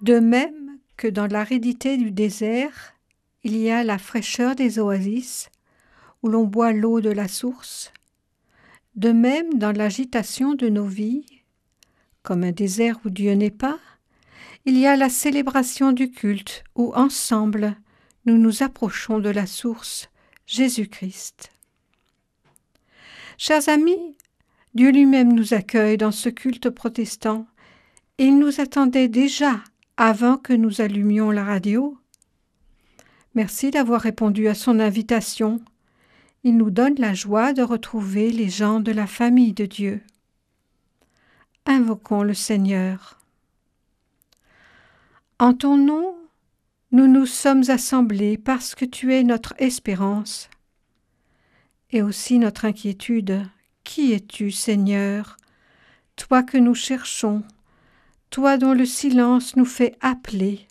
De même que dans l'aridité du désert, il y a la fraîcheur des oasis, où l'on boit l'eau de la source, de même dans l'agitation de nos vies, comme un désert où Dieu n'est pas, il y a la célébration du culte où ensemble nous nous approchons de la source, Jésus-Christ. Chers amis, Dieu lui-même nous accueille dans ce culte protestant et il nous attendait déjà avant que nous allumions la radio. Merci d'avoir répondu à son invitation. Il nous donne la joie de retrouver les gens de la famille de Dieu. Invoquons le Seigneur. En ton nom, nous nous sommes assemblés parce que tu es notre espérance et aussi notre inquiétude. Qui es-tu, Seigneur, toi que nous cherchons, toi dont le silence nous fait appeler?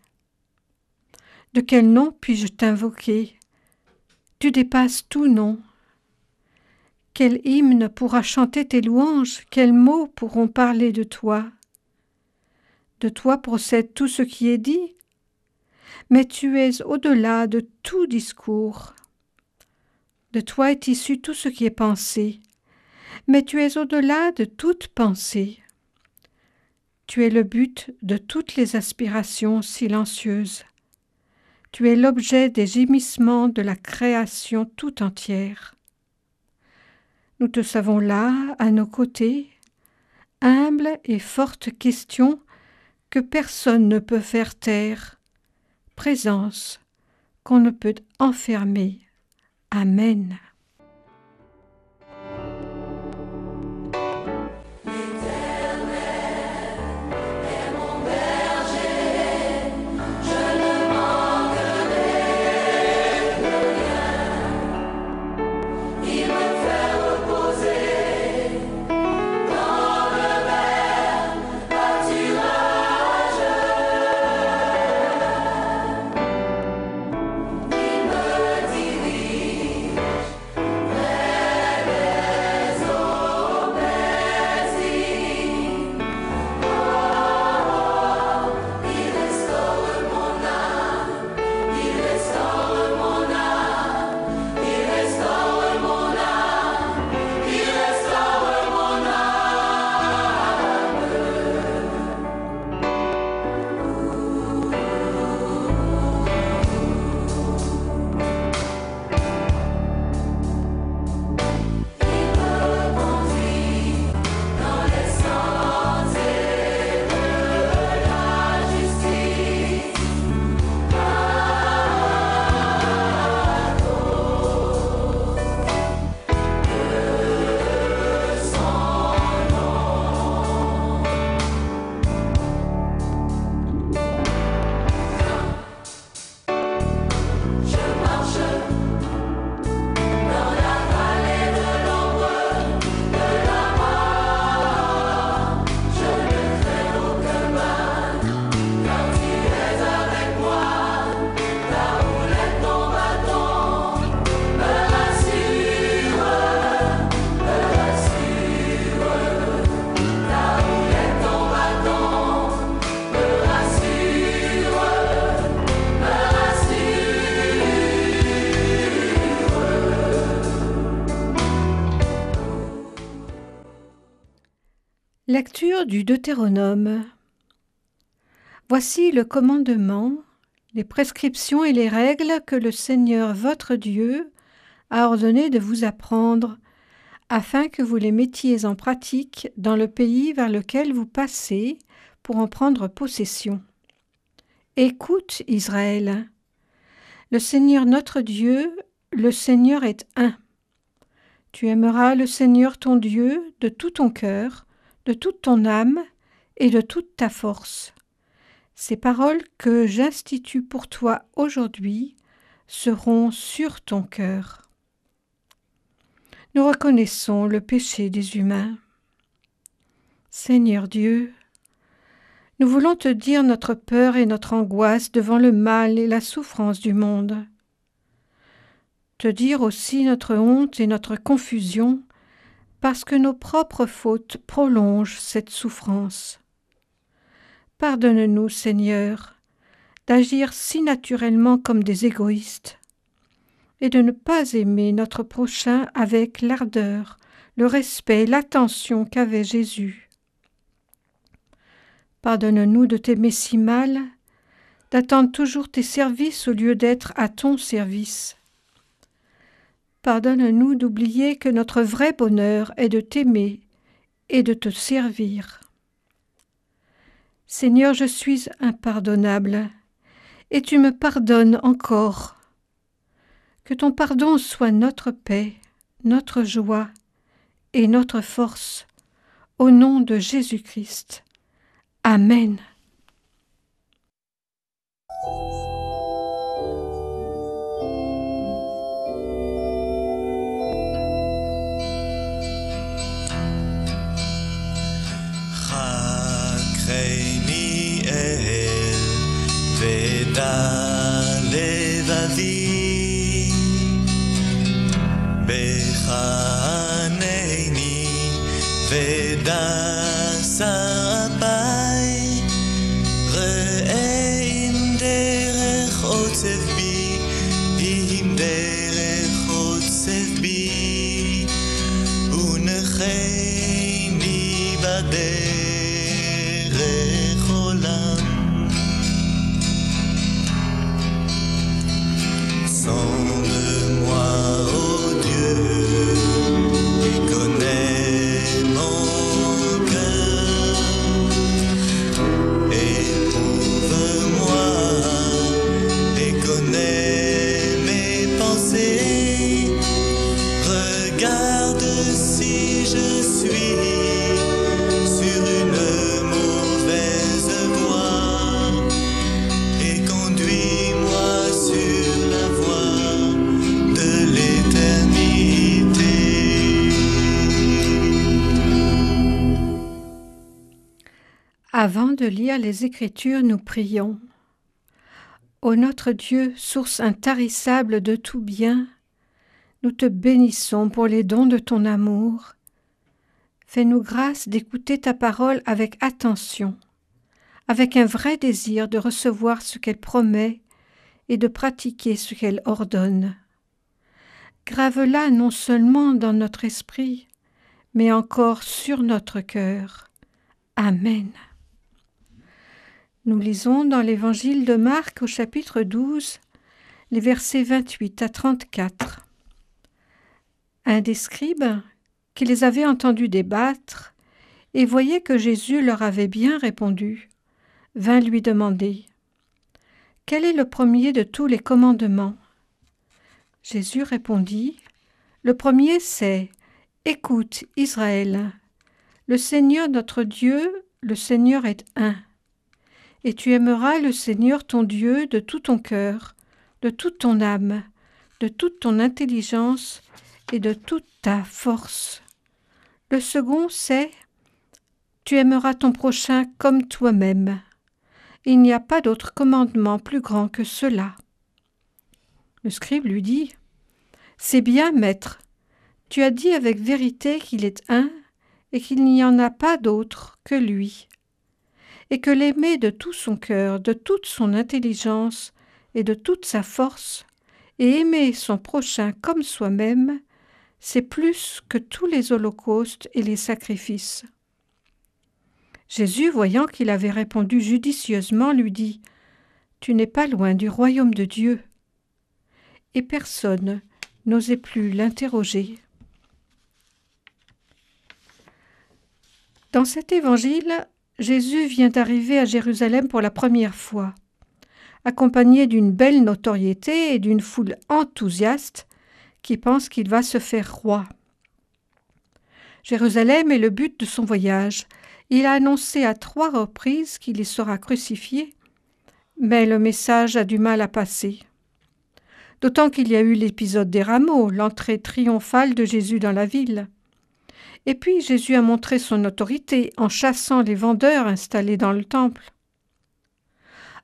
De quel nom puis-je t'invoquer? Tu dépasses tout nom. Quel hymne pourra chanter tes louanges? Quels mots pourront parler de toi? De toi procède tout ce qui est dit, mais tu es au-delà de tout discours. De toi est issu tout ce qui est pensé, mais tu es au-delà de toute pensée. Tu es le but de toutes les aspirations silencieuses. Tu es l'objet des gémissements de la création tout entière. Nous te savons là, à nos côtés, humble et forte question que personne ne peut faire taire, présence qu'on ne peut enfermer. Amen. Lecture du Deutéronome. Voici le commandement, les prescriptions et les règles que le Seigneur votre Dieu a ordonné de vous apprendre, afin que vous les mettiez en pratique dans le pays vers lequel vous passez pour en prendre possession. Écoute, Israël, le Seigneur notre Dieu, le Seigneur est un. Tu aimeras le Seigneur ton Dieu de tout ton cœur, de toute ton âme et de toute ta force. Ces paroles que j'institue pour toi aujourd'hui seront sur ton cœur. Nous reconnaissons le péché des humains. Seigneur Dieu, nous voulons te dire notre peur et notre angoisse devant le mal et la souffrance du monde. Te dire aussi notre honte et notre confusion parce que nos propres fautes prolongent cette souffrance. Pardonne-nous, Seigneur, d'agir si naturellement comme des égoïstes et de ne pas aimer notre prochain avec l'ardeur, le respect, l'attention qu'avait Jésus. Pardonne-nous de t'aimer si mal, d'attendre toujours tes services au lieu d'être à ton service. Pardonne-nous d'oublier que notre vrai bonheur est de t'aimer et de te servir. Seigneur, je suis impardonnable, et tu me pardonnes encore. Que ton pardon soit notre paix, notre joie et notre force, au nom de Jésus-Christ. Amen. לבבי בחנני ודסה בי ראה אם דרך עוצב בי אם דרך עוצב בי ונחני בדרך עולם Sonde-moi, ô Dieu, et connais mon cœur. Éprouve-moi et connais mes pensées. Regarde si je suis sur une mauvaise voie et conduis-moi sur la voie de l'éternité. Avant de lire les Écritures, nous prions. Ô notre Dieu, source intarissable de tout bien, nous te bénissons pour les dons de ton amour. Fais-nous grâce d'écouter ta parole avec attention, avec un vrai désir de recevoir ce qu'elle promet et de pratiquer ce qu'elle ordonne. Grave-la non seulement dans notre esprit, mais encore sur notre cœur. Amen. Nous lisons dans l'Évangile de Marc au chapitre 12, les versets 28 à 34. Un des scribes, qui les avait entendus débattre, et voyait que Jésus leur avait bien répondu, vint lui demander « Quel est le premier de tous les commandements ?» Jésus répondit « Le premier c'est « Écoute, Israël, le Seigneur notre Dieu, le Seigneur est un. Et tu aimeras le Seigneur ton Dieu de tout ton cœur, de toute ton âme, de toute ton intelligence et de toute ta force. Le second c'est « Tu aimeras ton prochain comme toi-même. » Il n'y a pas d'autre commandement plus grand que cela. Le scribe lui dit « C'est bien, maître, tu as dit avec vérité qu'il est un et qu'il n'y en a pas d'autre que lui, et que l'aimer de tout son cœur, de toute son intelligence et de toute sa force, et aimer son prochain comme soi-même, c'est plus que tous les holocaustes et les sacrifices. » Jésus, voyant qu'il avait répondu judicieusement, lui dit « Tu n'es pas loin du royaume de Dieu. » Et personne n'osait plus l'interroger. Dans cet évangile, Jésus vient d'arriver à Jérusalem pour la première fois, accompagné d'une belle notoriété et d'une foule enthousiaste qui pense qu'il va se faire roi. Jérusalem est le but de son voyage. Il a annoncé à 3 reprises qu'il y sera crucifié, mais le message a du mal à passer. D'autant qu'il y a eu l'épisode des rameaux, l'entrée triomphale de Jésus dans la ville. Et puis Jésus a montré son autorité en chassant les vendeurs installés dans le temple.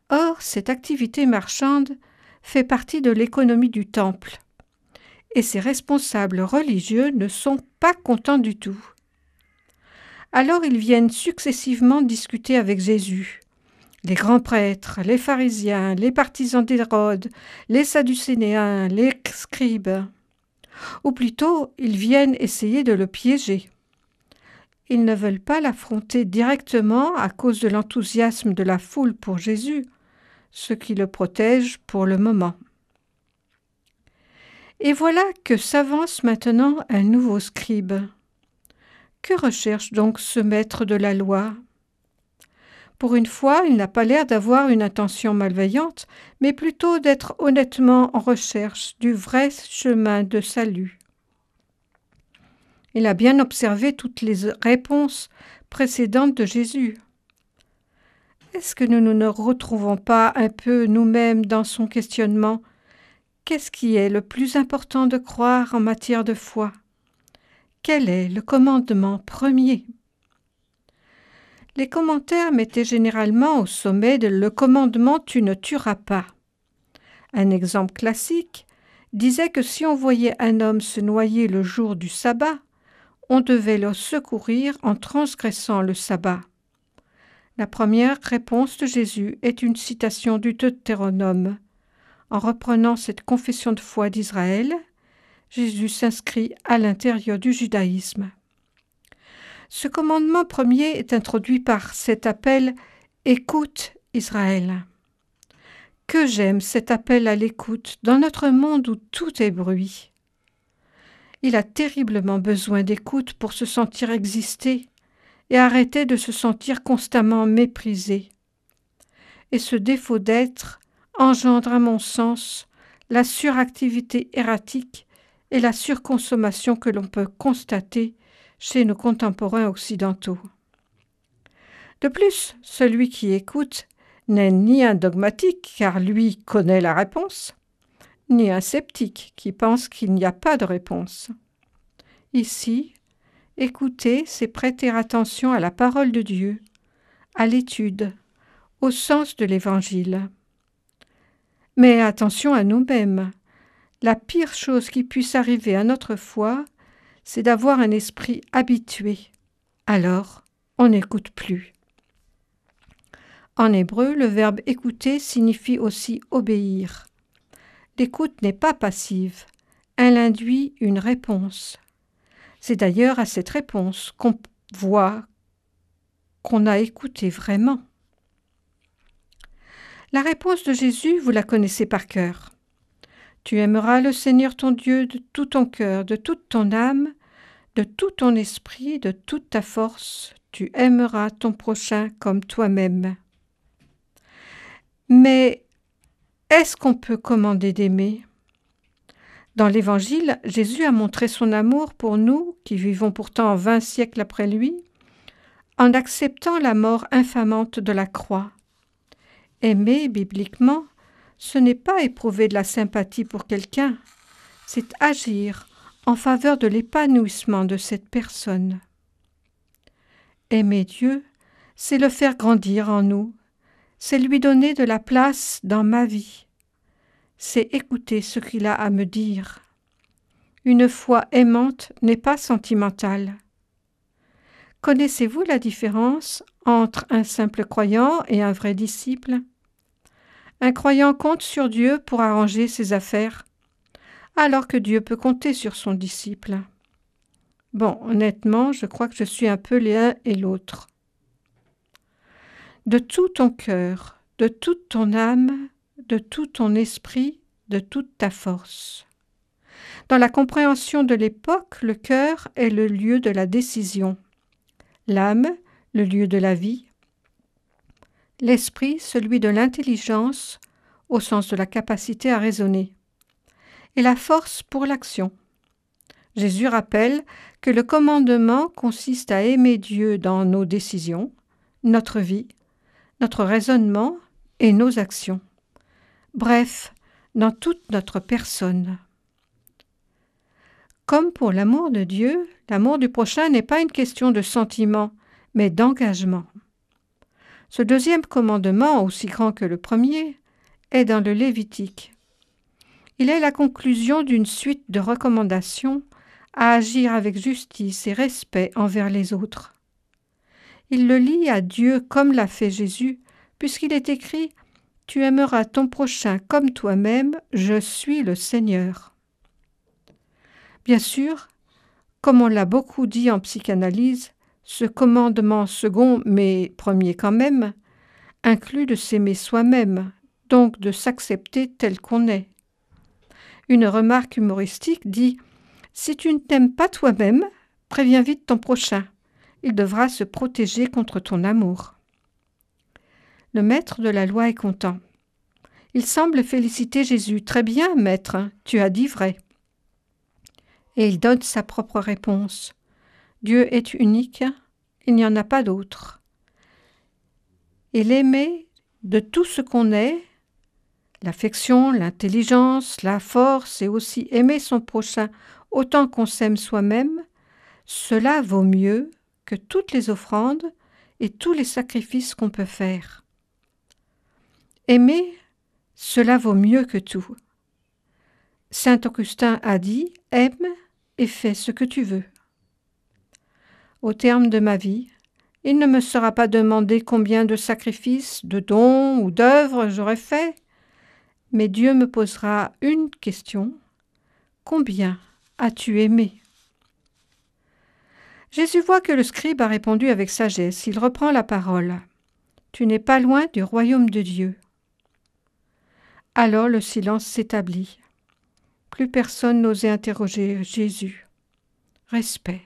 Or, cette activité marchande fait partie de l'économie du temple, et ses responsables religieux ne sont pas contents du tout. Alors ils viennent successivement discuter avec Jésus, Les grands prêtres, les pharisiens, les partisans d'Hérode, les sadducéens, les scribes. Ou plutôt, ils viennent essayer de le piéger. Ils ne veulent pas l'affronter directement à cause de l'enthousiasme de la foule pour Jésus, ce qui le protège pour le moment. Et voilà que s'avance maintenant un nouveau scribe. Que recherche donc ce maître de la loi ? Pour une fois, il n'a pas l'air d'avoir une intention malveillante, mais plutôt d'être honnêtement en recherche du vrai chemin de salut. Il a bien observé toutes les réponses précédentes de Jésus. Est-ce que nous ne nous retrouvons pas un peu nous-mêmes dans son questionnement ? Qu'est-ce qui est le plus important de croire en matière de foi ? Quel est le commandement premier ? Les commentaires mettaient généralement au sommet de le commandement « tu ne tueras pas ». Un exemple classique disait que si on voyait un homme se noyer le jour du sabbat, on devait le secourir en transgressant le sabbat. La première réponse de Jésus est une citation du Deutéronome. En reprenant cette confession de foi d'Israël, Jésus s'inscrit à l'intérieur du judaïsme. Ce commandement premier est introduit par cet appel « Écoute Israël ». Que j'aime cet appel à l'écoute dans notre monde où tout est bruit. Il a terriblement besoin d'écoute pour se sentir exister et arrêter de se sentir constamment méprisé. Et ce défaut d'être engendre à mon sens la suractivité erratique et la surconsommation que l'on peut constater chez nos contemporains occidentaux. De plus, celui qui écoute n'est ni un dogmatique car lui connaît la réponse, ni un sceptique qui pense qu'il n'y a pas de réponse. Ici, écouter, c'est prêter attention à la parole de Dieu, à l'étude, au sens de l'Évangile. Mais attention à nous-mêmes. La pire chose qui puisse arriver à notre foi, c'est d'avoir un esprit habitué. Alors, on n'écoute plus. En hébreu, le verbe « écouter » signifie aussi « obéir ». L'écoute n'est pas passive, elle induit une réponse. C'est d'ailleurs à cette réponse qu'on voit qu'on a écouté vraiment. La réponse de Jésus, vous la connaissez par cœur. Tu aimeras le Seigneur ton Dieu de tout ton cœur, de toute ton âme, de tout ton esprit, de toute ta force. Tu aimeras ton prochain comme toi-même. Mais est-ce qu'on peut commander d'aimer ? Dans l'Évangile, Jésus a montré son amour pour nous, qui vivons pourtant 20 siècles après lui, en acceptant la mort infamante de la croix. Aimer, bibliquement, ce n'est pas éprouver de la sympathie pour quelqu'un, c'est agir en faveur de l'épanouissement de cette personne. Aimer Dieu, c'est le faire grandir en nous, c'est lui donner de la place dans ma vie, c'est écouter ce qu'il a à me dire. Une foi aimante n'est pas sentimentale. Connaissez-vous la différence entre un simple croyant et un vrai disciple ? Un croyant compte sur Dieu pour arranger ses affaires, alors que Dieu peut compter sur son disciple. Bon, honnêtement, je crois que je suis un peu l'un et l'autre. De tout ton cœur, de toute ton âme, de tout ton esprit, de toute ta force. Dans la compréhension de l'époque, le cœur est le lieu de la décision, l'âme, le lieu de la vie, l'esprit, celui de l'intelligence, au sens de la capacité à raisonner, et la force pour l'action. Jésus rappelle que le commandement consiste à aimer Dieu dans nos décisions, notre vie, notre raisonnement et nos actions. Bref, dans toute notre personne. Comme pour l'amour de Dieu, l'amour du prochain n'est pas une question de sentiment, mais d'engagement. Ce deuxième commandement, aussi grand que le premier, est dans le Lévitique. Il est la conclusion d'une suite de recommandations à agir avec justice et respect envers les autres. Il le lie à Dieu comme l'a fait Jésus puisqu'il est écrit « Tu aimeras ton prochain comme toi-même, je suis le Seigneur ». Bien sûr, comme on l'a beaucoup dit en psychanalyse, ce commandement second, mais premier quand même, inclut de s'aimer soi-même, donc de s'accepter tel qu'on est. Une remarque humoristique dit « Si tu ne t'aimes pas toi-même, préviens vite ton prochain. Il devra se protéger contre ton amour. » Le maître de la loi est content. Il semble féliciter Jésus. « Très bien, maître, tu as dit vrai. » Et il donne sa propre réponse. « Dieu est unique, il n'y en a pas d'autre. Et l'aimer de tout ce qu'on est, l'affection, l'intelligence, la force et aussi aimer son prochain autant qu'on s'aime soi-même, cela vaut mieux que toutes les offrandes et tous les sacrifices qu'on peut faire. Aimer, cela vaut mieux que tout. Saint Augustin a dit « Aime et fais ce que tu veux ». Au terme de ma vie, il ne me sera pas demandé combien de sacrifices, de dons ou d'œuvres j'aurais fait, mais Dieu me posera une question. Combien as-tu aimé ? Jésus voit que le scribe a répondu avec sagesse. Il reprend la parole. « Tu n'es pas loin du royaume de Dieu. » Alors le silence s'établit. Plus personne n'osait interroger Jésus. Respect.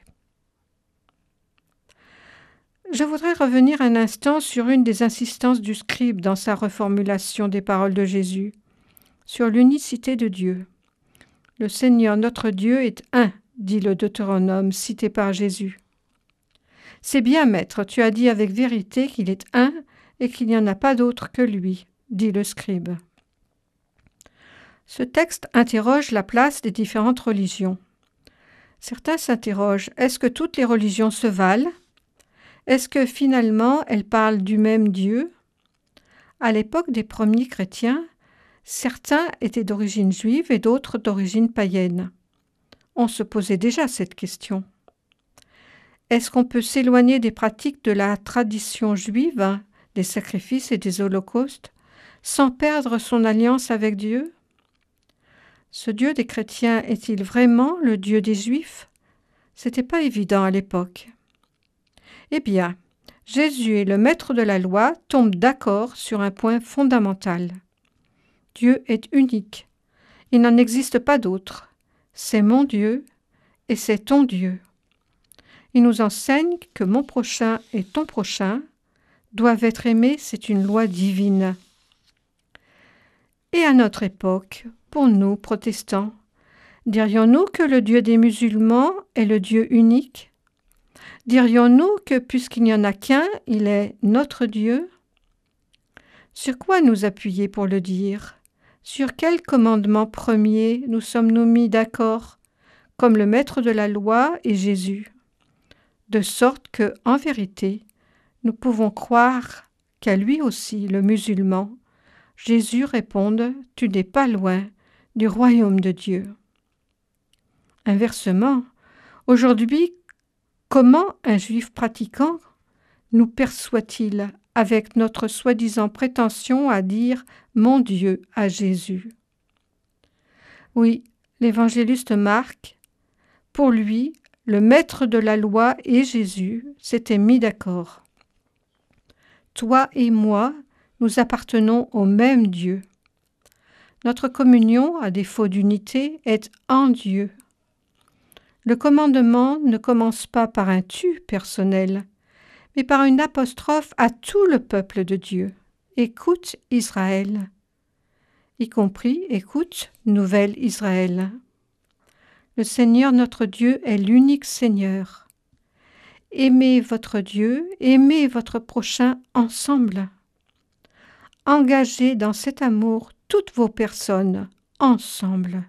Je voudrais revenir un instant sur une des insistances du scribe dans sa reformulation des paroles de Jésus, sur l'unicité de Dieu. « Le Seigneur notre Dieu est un », dit le Deutéronome cité par Jésus. « C'est bien, maître, tu as dit avec vérité qu'il est un et qu'il n'y en a pas d'autre que lui », dit le scribe. Ce texte interroge la place des différentes religions. Certains s'interrogent, est-ce que toutes les religions se valent ? Est-ce que finalement elles parlent du même Dieu ? À l'époque des premiers chrétiens, certains étaient d'origine juive et d'autres d'origine païenne. On se posait déjà cette question. Est-ce qu'on peut s'éloigner des pratiques de la tradition juive, des sacrifices et des holocaustes, sans perdre son alliance avec Dieu ? Ce Dieu des chrétiens est-il vraiment le Dieu des Juifs ? C'était pas évident à l'époque. Eh bien, Jésus et le maître de la loi tombent d'accord sur un point fondamental. Dieu est unique. Il n'en existe pas d'autre. C'est mon Dieu et c'est ton Dieu. Il nous enseigne que mon prochain et ton prochain doivent être aimés, c'est une loi divine. Et à notre époque, pour nous, protestants, dirions-nous que le Dieu des musulmans est le Dieu unique ? Dirions-nous que puisqu'il n'y en a qu'un, il est notre Dieu ? Sur quoi nous appuyer pour le dire ? Sur quel commandement premier nous sommes-nous mis d'accord, comme le maître de la loi et Jésus ? De sorte que, en vérité, nous pouvons croire qu'à lui aussi, le musulman, Jésus réponde « Tu n'es pas loin du royaume de Dieu ». Inversement, aujourd'hui, comment un juif pratiquant nous perçoit-il avec notre soi-disant prétention à dire « mon Dieu » à Jésus? Oui, l'évangéliste Marc, pour lui, le maître de la loi et Jésus s'étaient mis d'accord. Toi et moi, nous appartenons au même Dieu. Notre communion, à défaut d'unité, est en Dieu. Le commandement ne commence pas par un tu personnel, mais par une apostrophe à tout le peuple de Dieu. Écoute Israël. Y compris, écoute, nouvelle Israël. Le Seigneur notre Dieu est l'unique Seigneur. Aimez votre Dieu, aimez votre prochain ensemble. Engagez dans cet amour toutes vos personnes ensemble.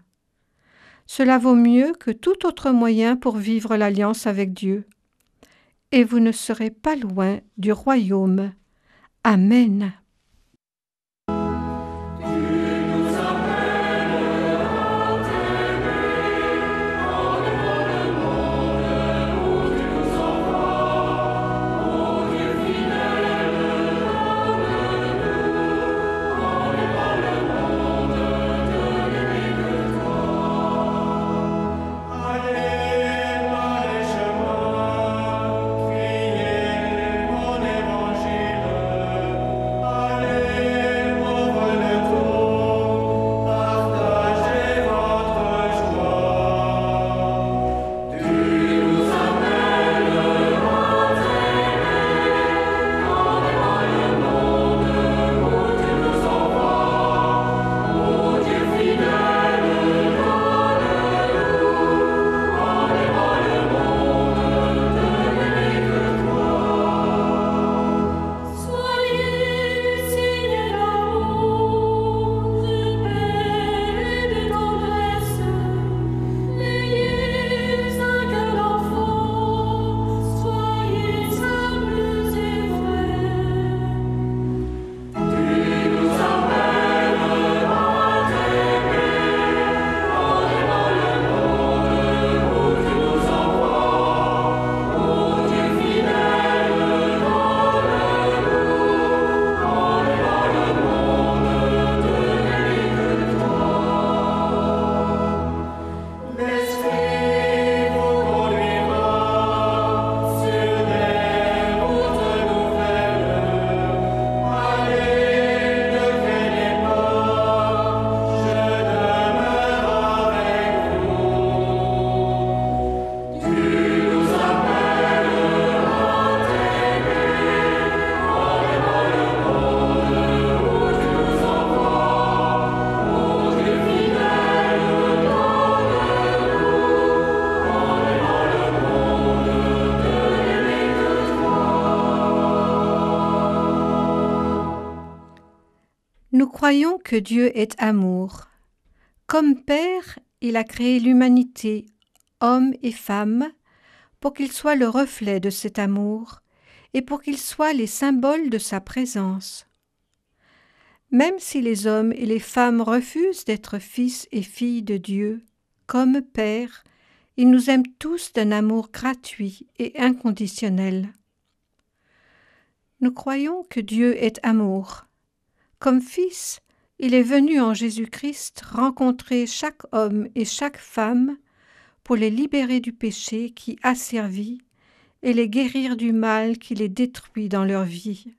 Cela vaut mieux que tout autre moyen pour vivre l'alliance avec Dieu. Et vous ne serez pas loin du royaume. Amen. croyons que Dieu est amour. Comme Père, il a créé l'humanité, hommes et femmes, pour qu'ils soient le reflet de cet amour et pour qu'ils soient les symboles de sa présence. Même si les hommes et les femmes refusent d'être fils et filles de Dieu, comme Père, il nous aime tous d'un amour gratuit et inconditionnel. Nous croyons que Dieu est amour. Comme Fils, il est venu en Jésus-Christ rencontrer chaque homme et chaque femme pour les libérer du péché qui asservit et les guérir du mal qui les détruit dans leur vie.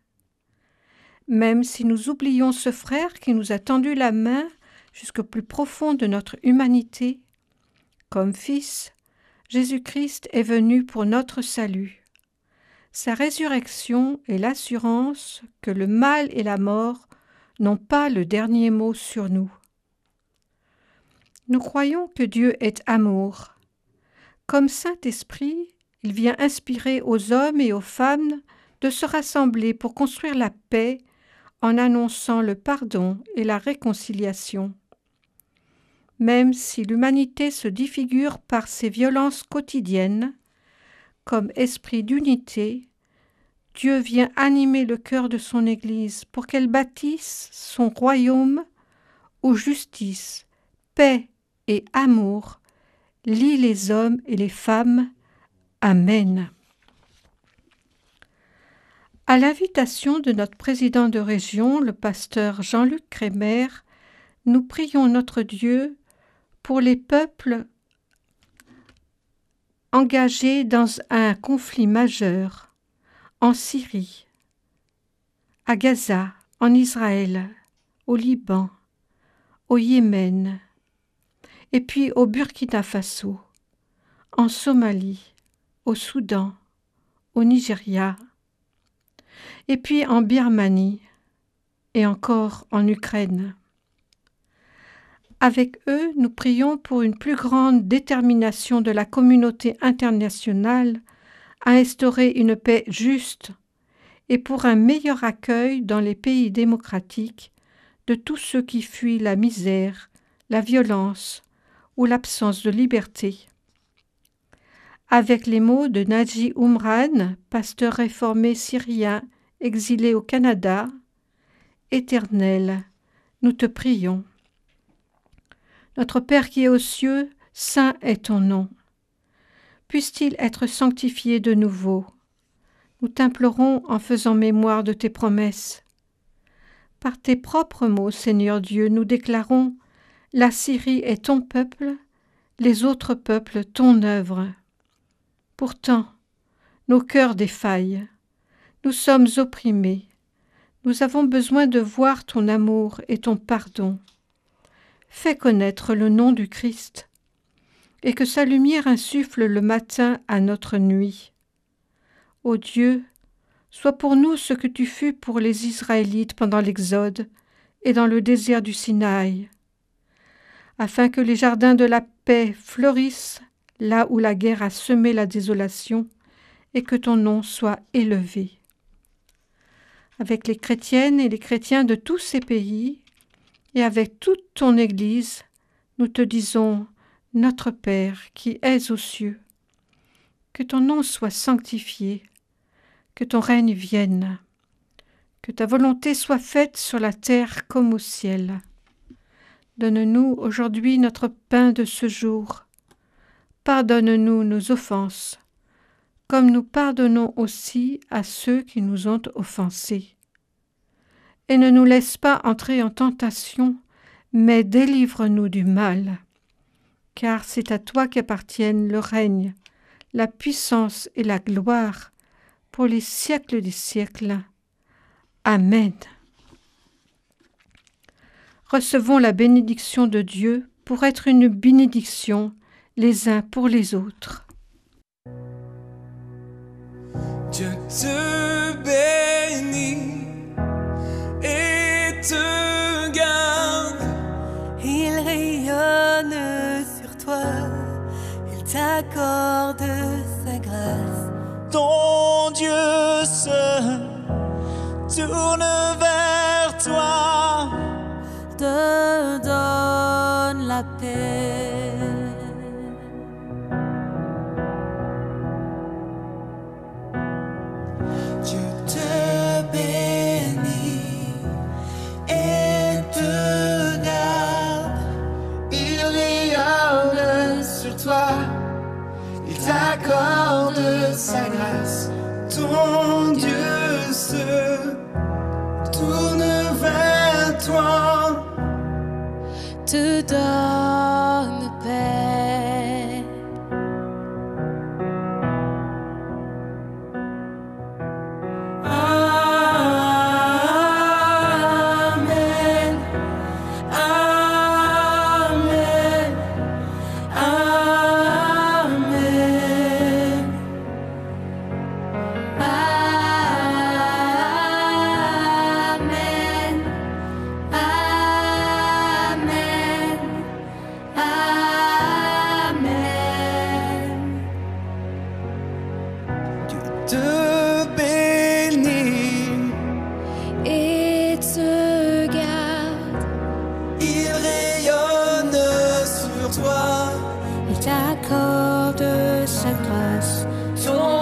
Même si nous oublions ce frère qui nous a tendu la main jusqu'au plus profond de notre humanité, comme Fils, Jésus-Christ est venu pour notre salut. Sa résurrection est l'assurance que le mal et la mort n'ont pas le dernier mot sur nous. Nous croyons que Dieu est amour. Comme Saint-Esprit, il vient inspirer aux hommes et aux femmes de se rassembler pour construire la paix en annonçant le pardon et la réconciliation. Même si l'humanité se défigure par ses violences quotidiennes, comme esprit d'unité, Dieu vient animer le cœur de son Église pour qu'elle bâtisse son royaume où justice, paix et amour lient les hommes et les femmes. Amen. À l'invitation de notre président de région, le pasteur Jean-Luc Crémer, nous prions notre Dieu pour les peuples engagés dans un conflit majeur, en Syrie, à Gaza, en Israël, au Liban, au Yémen, et puis au Burkina Faso, en Somalie, au Soudan, au Nigeria, et puis en Birmanie, et encore en Ukraine. Avec eux, nous prions pour une plus grande détermination de la communauté internationale à instaurer une paix juste et pour un meilleur accueil dans les pays démocratiques de tous ceux qui fuient la misère, la violence ou l'absence de liberté. Avec les mots de Naji Oumran, pasteur réformé syrien exilé au Canada, « Éternel, nous te prions. Notre Père qui es aux cieux, saint est ton nom. Puisse-t-il être sanctifié de nouveau. Nous t'implorons en faisant mémoire de tes promesses. Par tes propres mots, Seigneur Dieu, nous déclarons « La Syrie est ton peuple, les autres peuples ton œuvre. » Pourtant, nos cœurs défaillent. Nous sommes opprimés. Nous avons besoin de voir ton amour et ton pardon. Fais connaître le nom du Christ, et que sa lumière insuffle le matin à notre nuit. Ô Dieu, sois pour nous ce que tu fus pour les Israélites pendant l'Exode et dans le désert du Sinaï, afin que les jardins de la paix fleurissent là où la guerre a semé la désolation, et que ton nom soit élevé. Avec les chrétiennes et les chrétiens de tous ces pays, et avec toute ton Église, nous te disons, notre Père qui es aux cieux, que ton nom soit sanctifié, que ton règne vienne, que ta volonté soit faite sur la terre comme au ciel. Donne-nous aujourd'hui notre pain de ce jour. Pardonne-nous nos offenses, comme nous pardonnons aussi à ceux qui nous ont offensés. Et ne nous laisse pas entrer en tentation, mais délivre-nous du mal. Car c'est à toi qu'appartiennent le règne, la puissance et la gloire, pour les siècles des siècles. Amen. Recevons la bénédiction de Dieu pour être une bénédiction les uns pour les autres. Dieu te bénit et te garde. Il rayonne sur toi, il t'accorde sa grâce. Ton Dieu se tourne vers toi la paix. Dieu te bénit et te garde. Il rayonne sur toi, il t'accorde sa grâce. Ton Dieu se tourne vers toi, Te donne paix. Amen, Amen, Amen. Amen. Amen. Amen. Dieu te bénit, Et te garde. il rayonne sur toi. Il t'accorde sa grâce. Ton